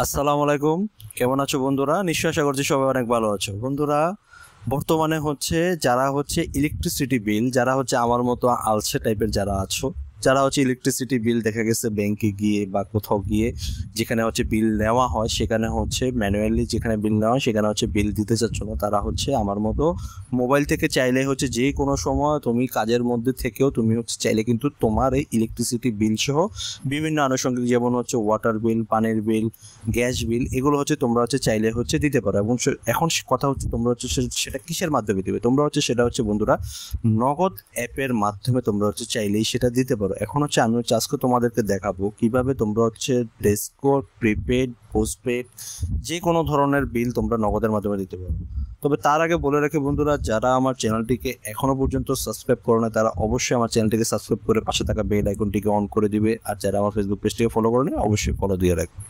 আসসালামু আলাইকুম। কেমন আছো বন্ধুরা? নিশ্চয়ই আশা করছি সবাই অনেক ভালো আছো। বন্ধুরা, বর্তমানে যারা ইলেকট্রিসিটি বিল, যারা আমার মতো আলসে টাইপের যারা আছো, যারা ইলেকট্রিসিটি বিল দেখা গেছে ব্যাংকে গিয়ে বা কোথাও গিয়ে যেখানে বিল নেওয়া হয় সেখানে ম্যানুয়ালি যেখানে বিল নেওয়া হয় সেখানে বিল দিতে চাচ্ছ না, তারা আমার মতো মোবাইল থেকে চাইলে যে কোনো সময় তুমি কাজের মধ্যে থেকেও তুমি চাইলে কিন্তু তোমার এই ইলেকট্রিসিটি বিল সহ বিভিন্ন আনুষঙ্গিক যেমন ওয়াটার বিল, পানির বিল, গ্যাস বিল, এগুলো তোমরা চাইলে দিতে পারো। এবং এখন কথা তোমরা সেটা কিসের মাধ্যমে দিবে? তোমরা সেটা বন্ধুরা নগদ অ্যাপের মাধ্যমে তোমরা চাইলেই সেটা দিতে পারো। এখন আমি আজকে তোমাদেরকে দেখাবো কিভাবে তোমরা ডেসকো, প্রিপেড, পোস্টপেড যে কোনো ধরনের বিল তোমরা নগদের মাধ্যমে দিতে পারো। তবে তার আগে বলে রাখি বন্ধুরা, যারা আমার চ্যানেলটিকে এখনো পর্যন্ত সাবস্ক্রাইব করো না তারা অবশ্যই আমার চ্যানেলটিকে সাবস্ক্রাইব করে পাশে থাকা বেল আইকনটিকে অন করে দিবে। আর যারা আমার ফেসবুক পেজটিকে ফলো করে নেয় অবশ্যই ফলো দিয়ে রাখবে।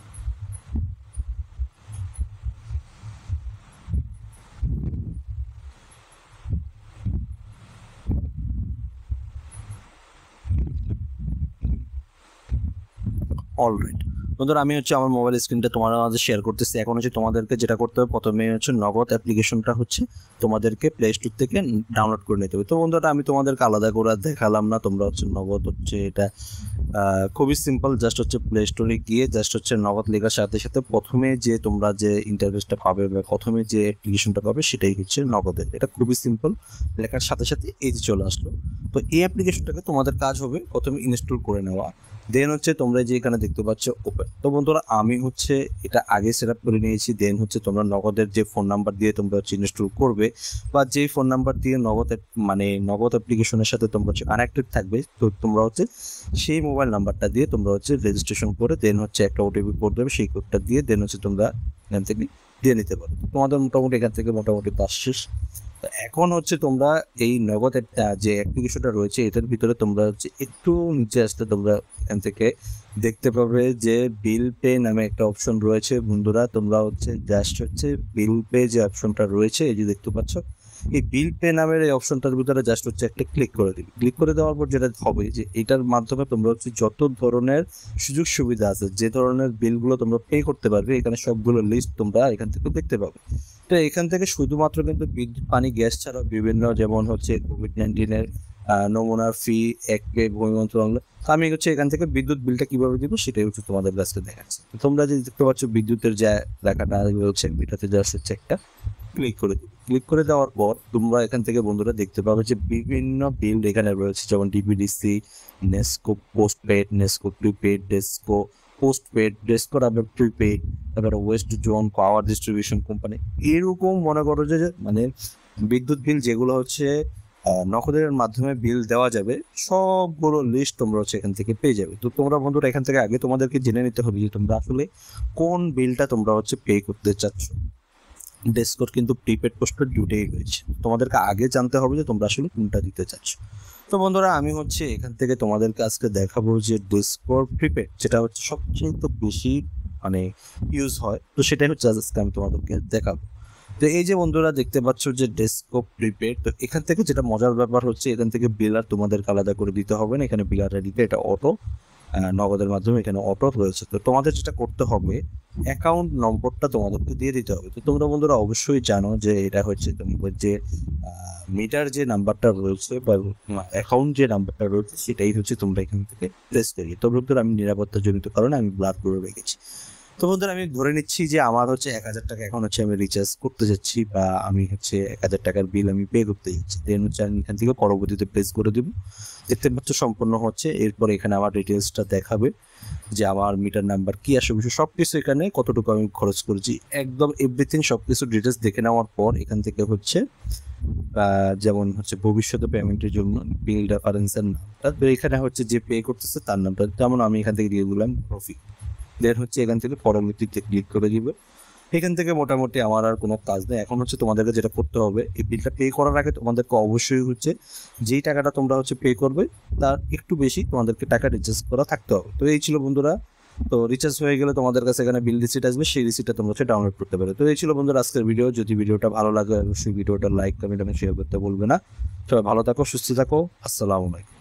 অলরাইট বন্ধুরা, আমি আমার মোবাইল স্ক্রিনটা তোমাদের মাঝে শেয়ার করতেছি। এখন তোমাদেরকে যেটা করতে হবে, প্রথমে নগদ অ্যাপ্লিকেশনটা তোমাদেরকে প্লে স্টোর থেকে ডাউনলোড করে নিতে হবে। তো বন্ধুরা, আমি তোমাদেরকে আলাদা করে দেখালাম না। তোমরা নগদ এটা খুবই সিম্পল। জাস্ট প্লে স্টোরে গিয়ে জাস্ট নগদ লেখার সাথে সাথে প্রথমে যে তোমরা যে ইন্টারফেসটা পাবে বা প্রথমে যে অ্যাপ্লিকেশনটা পাবে সেটাই নগদের। এটা খুবই সিম্পল, লেখার সাথে সাথে এই যে চলে আসলো। তো এই অ্যাপ্লিকেশনটাকে তোমাদের কাজ হবে প্রথমে ইনস্টল করে নেওয়া। দেন তোমরা যে এখানে দেখতে পাচ্ছ ওপেন। তো বন্ধুরা, আমি এটা আগে সেট আপ করে নিয়েছি। দেন তোমরা নগদের যে ফোন নাম্বার দিয়ে তোমরা ইনস্টল করবে বা যে ফোন নাম্বার দিয়ে নগদ অ্যাপ্লিকেশনের সাথে তোমরা কানেক্টেড থাকবে, তো তোমরা সেই মোবাইল নাম্বারটা দিয়ে তোমরা রেজিস্ট্রেশন করে দেন একটা ওটিপি কোড দেবে, সেই কোডটা দিয়ে দেন তোমরা এখান থেকে দিয়ে নিতে পারো। তোমাদের মোটামুটি এখান থেকে মোটামুটি কাজ শেষ। এখন তোমরা এই নগদ যে অ্যাপ্লিকেশনটা রয়েছে এটার ভিতরে তোমরা একটু নিচে আসতে তোমরা এখান থেকে দেখতে পাবে যে বিল পে নামে একটা অপশন রয়েছে। বন্ধুরা, তোমরা জাস্ট বিল পে যে অপশনটা রয়েছে এই যে দেখতে পাচ্ছ, এই বিল পে নামের এই অপশনটার ভিতরে জাস্ট একটা ক্লিক করে দিবে। ক্লিক করে দেওয়ার পর যেটা হবে যে এটার মাধ্যমে তোমরা যত ধরনের সুযোগ সুবিধা আছে, যে ধরনের বিলগুলো তোমরা পে করতে পারবে, এখানে সবগুলো লিস্ট তোমরা এখান থেকে দেখতে পাবে। তো এখান থেকে শুধুমাত্র কিন্তু বিদ্যুৎ, পানি, গ্যাস ছাড়াও বিভিন্ন যেমন কোভিড-19 নমুনার ফি, এক পে, ভূমি মন্ত্রণালয়। আমি এখান থেকে বিদ্যুৎ বিলটা কিভাবে দিব সেটাই তোমাদের কাছে দেখাচ্ছি। তোমরা যে দেখতে পাচ্ছ বিদ্যুতের যে লেখাটা রয়েছে এটাতে জাস্ট একটা ক্লিক করে দিবে। ক্লিক করে দেওয়ার পর তোমরা এখান থেকে বন্ধুরা দেখতে পাবে যে বিভিন্ন বিল এখানে রয়েছে, যেমন DPDC, NESCO postpaid, NESCO prepaid, DESCO postpaid, DESCO আবার প্রিপেড, তারপরে West zone power distribution company. এরকম মনে করো যে বিদ্যুৎ বিল যেগুলো নগদের মাধ্যমে বিল দেওয়া যাবে সবগুলো লিস্ট তোমরা এখান থেকে পেয়ে যাবে। তো তোমরা বন্ধুরা এখান থেকে আগে তোমাদেরকে জেনে নিতে হবে যে তোমরা আসলে কোন বিলটা তোমরা পে করতে চাচ্ছ। ডেস্কোর কিন্তু প্রিপেড, পোস্টপেড দুটোই রয়েছে। তোমাদেরকে আগে জানতে হবে যে তোমরা আসলে কোনটা দিতে চাচ্ছ। তো বন্ধুরা, আমি এখান থেকে তোমাদেরকে আজকে দেখাবো যে ডেস্কোর প্রিপেড, যেটা সবচেয়ে বেশি ইউজ হয়। তো সেটাই আজকে আমি তোমাদেরকে দেখাবো। তো এই যে বন্ধুরা দেখতে পাচ্ছ যে ডেস্কো প্রিপেড, তো এখান থেকে যেটা মজার ব্যাপার এখান থেকে বিলার তোমাদেরকে আলাদা করে দিতে হবে না। এখানে বিলারটা দিতে এটা অটো নগদের মাধ্যমে এখানে অটো রয়েছে। তো তোমাদের যেটা করতে হবে, অ্যাকাউন্ট নম্বরটা তোমাদেরকে দিয়ে দিতে হবে। তো তোমরা বন্ধুরা অবশ্যই জানো যে এটা তোমাদের যে মিটার যে নাম্বারটা রয়েছে বা অ্যাকাউন্ট যে নাম্বারটা রয়েছে সেটাই তোমরা এখান থেকে প্রেস করি। তো বন্ধুরা, আমি নিরাপত্তার জনিত কারণে আমি ব্লার করে রেখেছি। তো বন্ধুরা, আমি ধরে নিচ্ছি যে আমার 1000 টাকা এখন আমি রিচার্জ করতে যাচ্ছি বা আমি 1000 টাকার বিল আমি পে করতে যাচ্ছি। দেন আমি এখান থেকে পরবর্তীতে প্লেস করে দেবো। দেখতে পাচ্ছ সম্পূর্ণ হচ্ছে। এরপরে এখানে আমার ডিটেলসটা দেখাবে যে আমার মিটার নাম্বার কি আসে, সবকিছু এখানে কতটুকু আমি খরচ করেছি একদম এভরিথিং সবকিছু ডিটেলস দেখে নেওয়ার পর এখান থেকে যেমন ভবিষ্যতে পেমেন্টের জন্য বিল রেফারেন্সের নামটা, তো এখানে যে পে করতেছে তার নামটা, যেমন আমি এখান থেকে দিয়ে দিলাম প্রফিট। দেন এখান থেকে পরবর্তীতে ক্লিক করে দিবে। এখান থেকে মোটামুটি আমার আর কোনো কাজ নেই। এখন তোমাদেরকে যেটা করতে হবে, এই বিলটা পে করার আগে তোমাদেরকে অবশ্যই যেই টাকাটা তোমরা পে করবে তার একটু বেশি তোমাদেরকে টাকা রিচার্জ করা থাকতে হবে। তো এই ছিল বন্ধুরা। তো রিচার্জ হয়ে গেলে তোমাদের কাছে এখানে বিল রিসিট আসবে, সেই রিসিটটা তোমরা ডাউনলোড করতে পারো। তো এই ছিল বন্ধুরা আজকের ভিডিও। যদি ভিডিওটা ভালো লাগে অবশ্যই ভিডিওটা লাইক, কমেন্ট এবং শেয়ার করতে বলবে না। সবাই ভালো থাকো, সুস্থ থাকো। আসসালামু আলাইকুম।